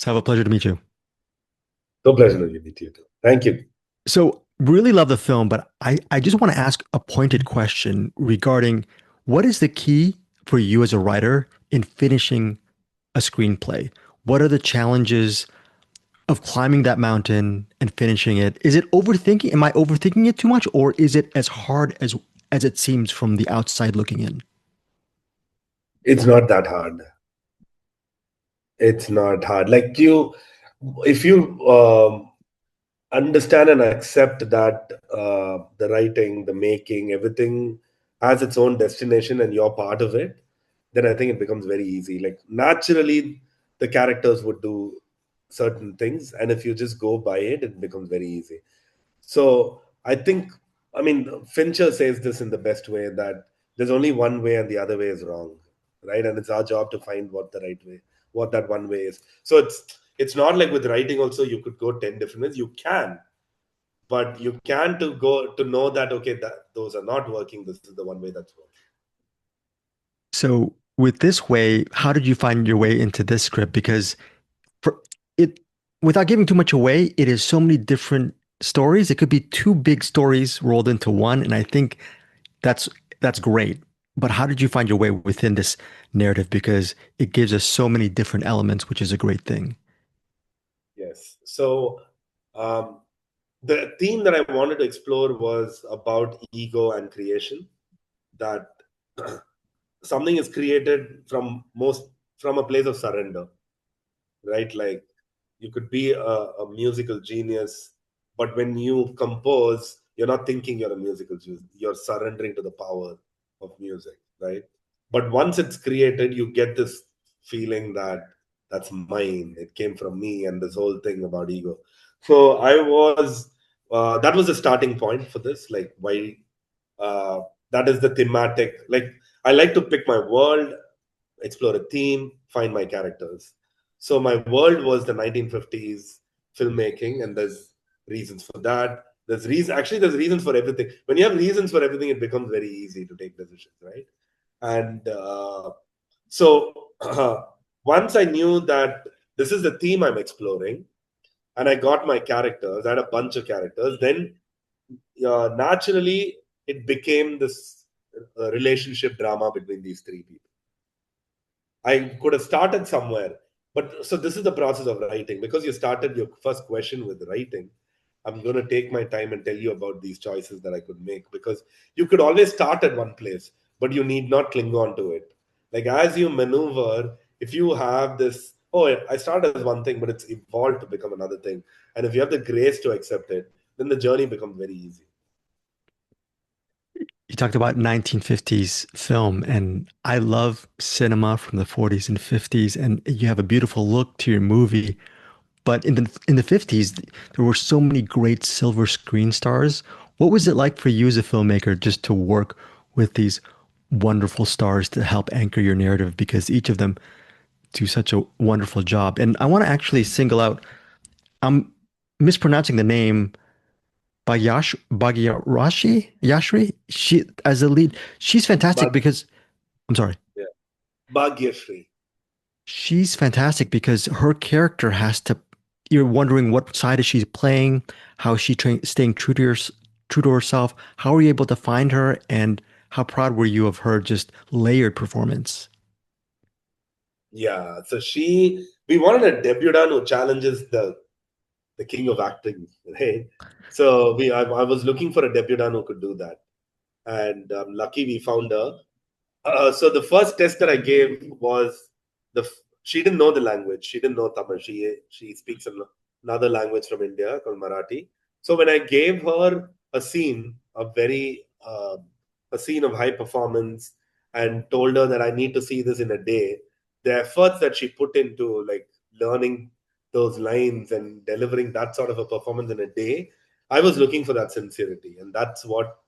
have a pleasure to meet you. So pleasure to meet you too. Thank you. So, really love the film, but I just want to ask a pointed question regarding what is the key for you as a writer in finishing a screenplay? What are the challenges of climbing that mountain and finishing it? Is it overthinking? Am I overthinking it too much, or is it as hard as it seems from the outside looking in? It's not that hard. It's not hard. Like if you understand and accept that the writing, the making, everything has its own destination and you're part of it, then I think it becomes very easy. Like naturally, the characters would do certain things, and if you just go by it, it becomes very easy. So I think, I mean, Fincher says this in the best way that there's only one way and the other way is wrong, right? And it's our job to find what the right way, what that one way is. So it's not like with writing also you could go 10 different ways. You can, but you can to go to know that okay, that those are not working. This is the one way that's working. So, with this way, how did you find your way into this script? Because for it, without giving too much away, it is so many different stories. It could be two big stories rolled into one, and I think that's that's great. But how did you find your way within this narrative? Because it gives us so many different elements, which is a great thing. Yes. So um, the theme that I wanted to explore was about ego and creation. That something is created from a place of surrender, right? Like you could be a musical genius, but when you compose, you're not thinking you're a musical genius. You're surrendering to the power of music, right? But once it's created, you get this feeling that that's mine. It came from me, and this whole thing about ego. So that was the starting point for this. Like why uh, that is the thematic. Like I like to pick my world, explore a theme, find my characters. So my world was the 1950s filmmaking, and there's reasons for that. There's reasons for everything. When you have reasons for everything, it becomes very easy to take decisions, right? And so once I knew that this is the theme I'm exploring, and I got my characters, I had a bunch of characters, then naturally it became this relationship drama between these three people. I could have started somewhere. But so this is the process of writing. Because you started your first question with writing, I'm going to take my time and tell you about these choices that I could make. Because you could always start at one place, but you need not cling on to it. Like as you maneuver, if you have this, oh, I started as one thing, but it's evolved to become another thing. And if you have the grace to accept it, then the journey becomes very easy. You talked about 1950s film, and I love cinema from the 40s and 50s, and you have a beautiful look to your movie. But in the 50s, there were so many great silver screen stars. What was it like for you as a filmmaker just to work with these wonderful stars to help anchor your narrative? Because each of them do such a wonderful job. And I want to actually single out, I'm mispronouncing the name, Bhagyarashi Yashri. She as a lead, she's fantastic But because I'm sorry. yeah, Bhagyashree. She's fantastic because her character has to, you're wondering what side is she playing, how is she staying true to herself. How were you able to find her, and how proud were you of her just layered performance? Yeah, so we wanted a debutante who challenges the king of acting, right? So I was looking for a debutante who could do that, and lucky we found her. So the first test that I gave was she didn't know the language. She didn't know Tamil. She speaks another language from India called Marathi. So when I gave her a scene, a scene of high performance, and told her that I need to see this in a day, the efforts that she put into like learning those lines and delivering that sort of a performance in a day, I was looking for that sincerity, and that's what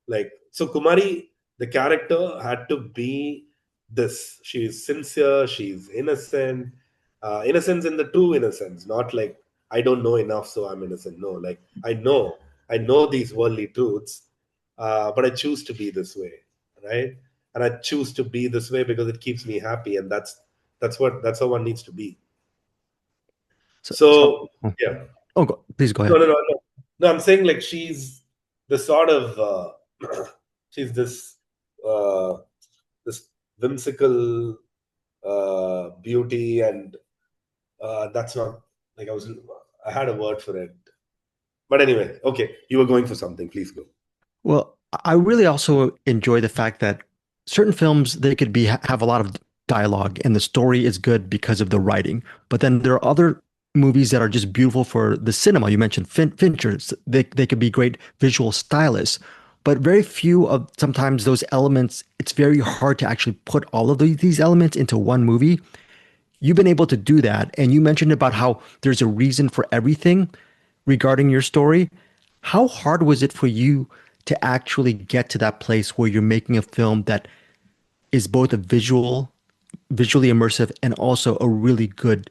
like so Kumari, the character had to be this. She's sincere, she's innocent. Innocence in the true innocence, not like I don't know enough, so I'm innocent. No, like I know these worldly truths, but I choose to be this way, right? And I choose to be this way because it keeps me happy, and that's how one needs to be. So Oh, yeah. please go No, ahead. no, no, no. No, I'm saying like she's the sort of she's uh, this whimsical beauty, and that's not like I had a word for it. But anyway, okay, you were going for something. Please go. Well, I really also enjoy the fact that certain films they could be have a lot of dialogue and the story is good because of the writing. But then there are other movies that are just beautiful for the cinema. You mentioned Fincher's. They could be great visual stylists, but very few of sometimes those elements. It's very hard to actually put all of these elements into one movie. You've been able to do that, and you mentioned about how there's a reason for everything regarding your story. How hard was it for you to actually get to that place where you're making a film that is both visually immersive, and also a really good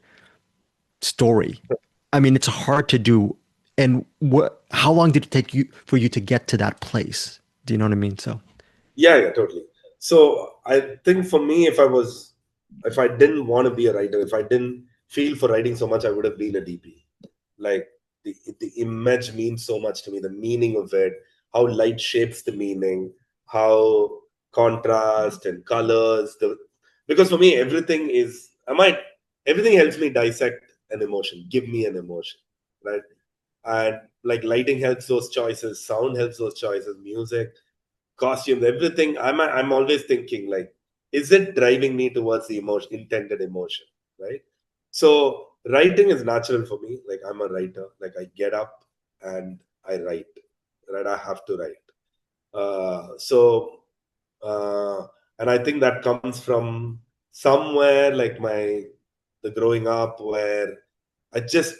story? I mean, it's hard to do. And how long did it take you for you to get to that place? Do you know what I mean? So, Yeah, yeah, totally. So I think for me, if I didn't want to be a writer, if I didn't feel for writing so much, I would have been a DP. Like the image means so much to me, the meaning of it, how light shapes the meaning, how contrast and colors. Because for me, everything helps me dissect an emotion, give me an emotion, right? And like lighting helps those choices, sound helps those choices, music, costumes, everything. I'm always thinking like, is it driving me towards the emotion, intended emotion, right? So writing is natural for me. Like I'm a writer. Like I get up and I write. Right, I have to write. So and I think that comes from somewhere like the growing up where I just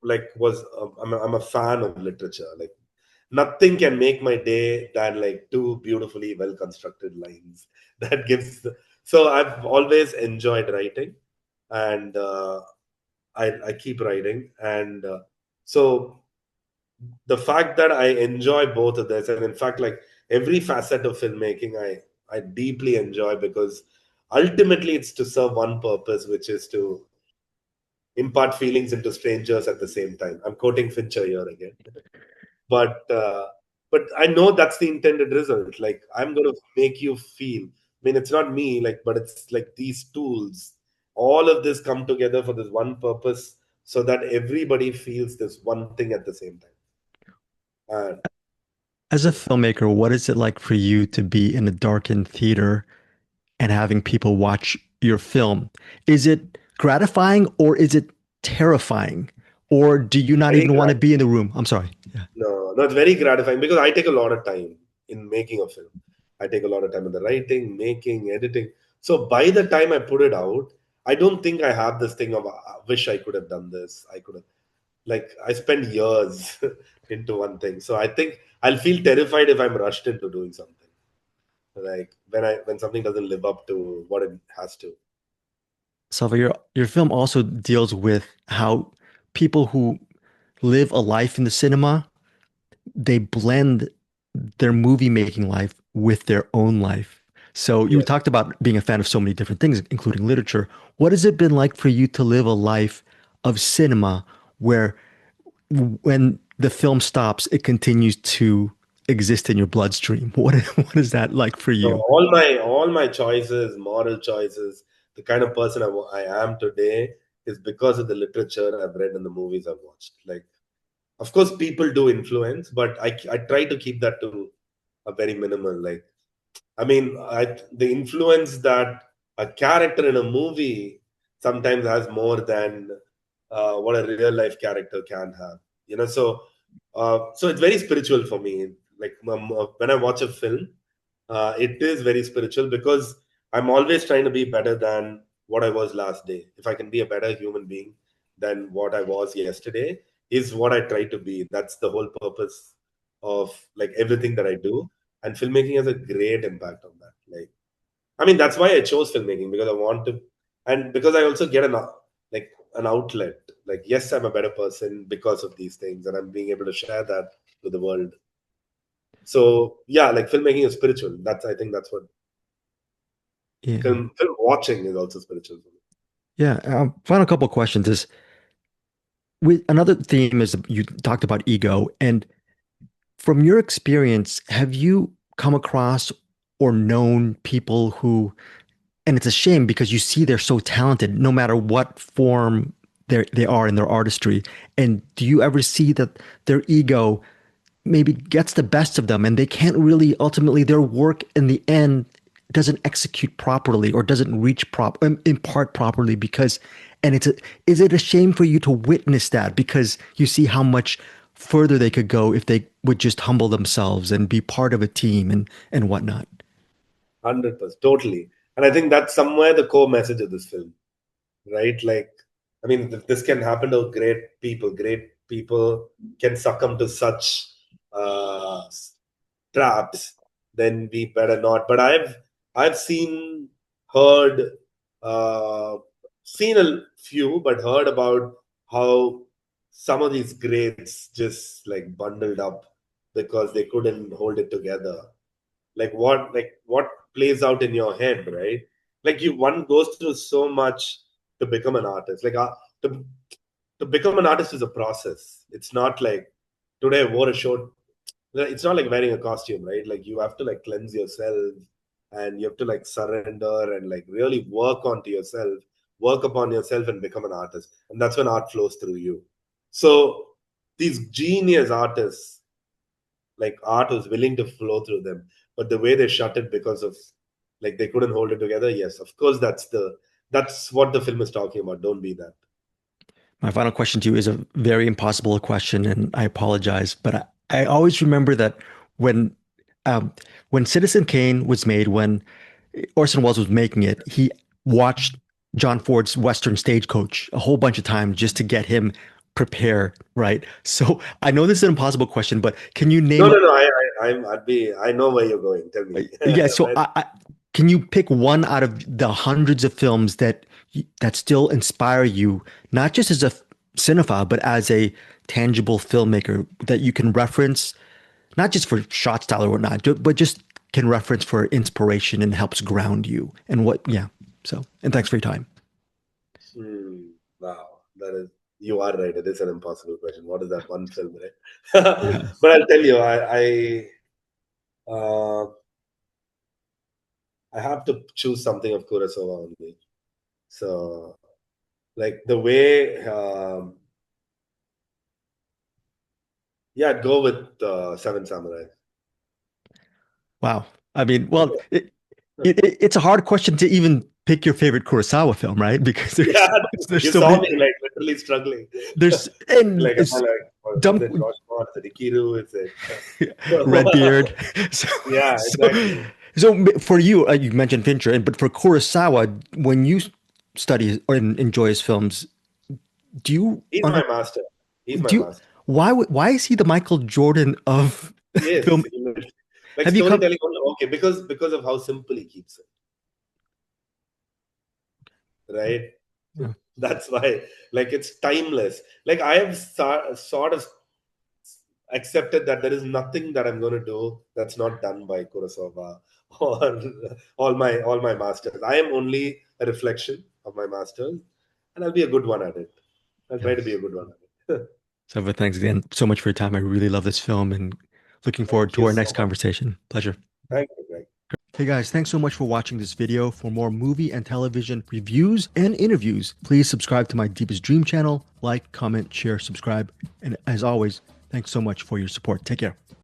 like was I'm a fan of literature. Like nothing can make my day than like two beautifully well constructed lines that gives so I've always enjoyed writing, and I keep writing, and so the fact that I enjoy both of this, and in fact like every facet of filmmaking I deeply enjoy, because ultimately it's to serve one purpose, which is to impart feelings into strangers at the same time. I'm quoting Fincher here again, but but I know that's the intended result. Like I'm going to make you feel. I mean, it's not me, like, but it's like these tools. All of this come together for this one purpose, so that everybody feels this one thing at the same time. And as a filmmaker, what is it like for you to be in a darkened theater and having people watch your film? Is it gratifying or is it terrifying? Or do you not very even want to gratifying. be in the room? I'm sorry. Yeah. No, no, it's very gratifying because I take a lot of time in making a film. I take a lot of time in the writing, making, editing. So by the time I put it out, I don't think I have this thing of I wish I could have done this. I could have, like, I spend years into one thing. So I think I'll feel terrified if I'm rushed into doing something. Like when something doesn't live up to what it has to. Salva, your film also deals with how people who live a life in the cinema, they blend their movie making life with their own life. So you Yes. talked about being a fan of so many different things, including literature. What has it been like for you to live a life of cinema where when the film stops, it continues to exist in your bloodstream? What is that like for So you? all my choices, moral choices, the kind of person I am today is because of the literature I've read and the movies I've watched. Like, of course, people do influence, but I try to keep that to a very minimal. Like, I mean, the influence that a character in a movie sometimes has more than what a real life character can have. So it's very spiritual for me. Like when I watch a film, it is very spiritual because I'm always trying to be better than what I was last day. If I can be a better human being than what I was yesterday, is what I try to be. That's the whole purpose of like everything that I do, and filmmaking has a great impact on that. Like, I mean, that's why I chose filmmaking, because I want to, and because I also get like an outlet. Like, yes, I'm a better person because of these things, and I'm being able to share that with the world. So yeah, like filmmaking is spiritual. I think that's what Yeah. film watching is also spiritual for me. Yeah. Final couple of questions is with another theme is you talked about ego, and from your experience, have you come across or known people who, and it's a shame because you see they're so talented no matter what form they are in their artistry, and do you ever see that their ego maybe gets the best of them and they can't really ultimately their work in the end doesn't execute properly or doesn't reach impart properly because and is it a shame for you to witness that because you see how much further they could go if they would just humble themselves and be part of a team and whatnot. 100%, totally. And I think that's somewhere the core message of this film, right? Like, I mean, this can happen to great people. Great people can succumb to such uh, traps, then we better not. But I've heard, uh, seen a few, but heard about how some of these grades just like bundled up because they couldn't hold it together. Like what plays out in your head, right? Like you one goes through so much to become an artist. To to become an artist is a process. It's not like today I wore a short, it's not like wearing a costume, right? Like you have to like cleanse yourself and you have to like surrender and like really work onto yourself, work upon yourself and become an artist. And that's when art flows through you. So these genius artists, like art was willing to flow through them, but the way they shut it because of like they couldn't hold it together. Yes, of course, that's what the film is talking about. Don't be that. My final question to you is a very impossible question, and I apologize, but I always remember that when um, when Citizen Kane was made, when Orson Welles was making it, he watched John Ford's Western Stagecoach a whole bunch of times just to get him prepared, right? So I know this is an impossible question, but can you No, name no, no. I know where you're going. Tell me. yeah, so Where- can you pick one out of the hundreds of films that still inspire you, not just as a cinephile, but as a tangible filmmaker that you can reference, not just for shot style or whatnot, but just can reference for inspiration and helps ground you and what, yeah. So, and thanks for your time. wow, that is, you are right. It is an impossible question. What is that one film, right? Yeah. But I'll tell you, uh, I have to choose something of Kurosawa only. So, like the way, yeah, I'd go with Seven Samurai. Wow. I mean, well, it's a hard question to even pick your favorite Kurosawa film, right? Because Yeah, there's you so saw many. me like literally struggling. There's and Like, am I it's like, is dumb it Rushmore? Is it Ikiru? Is it? Redbeard. So, Yeah, so, exactly. so for you, you mentioned Fincher, but for Kurosawa, when you study or enjoy his films, do you He's under my master. He's my do you master. why is he the Michael Jordan of Yes, film? like Have you come? storytelling. Okay, because of how simple he keeps it, right? Yeah, That's why, like, it's timeless. Like I have sort of accepted that there is nothing that I'm going to do that's not done by Kurosawa or all my masters. I am only a reflection of my masters, and I'll be a good one at it. I'll try to be yes. a good one at it. So, but thanks again so much for your time. I really love this film and looking forward Thank to you our so next much. conversation. Pleasure. Thank you, Greg. Hey guys, thanks so much for watching this video. For more movie and television reviews and interviews, please subscribe to my Deepest Dream channel. Like, comment, share, subscribe. And as always, thanks so much for your support. Take care.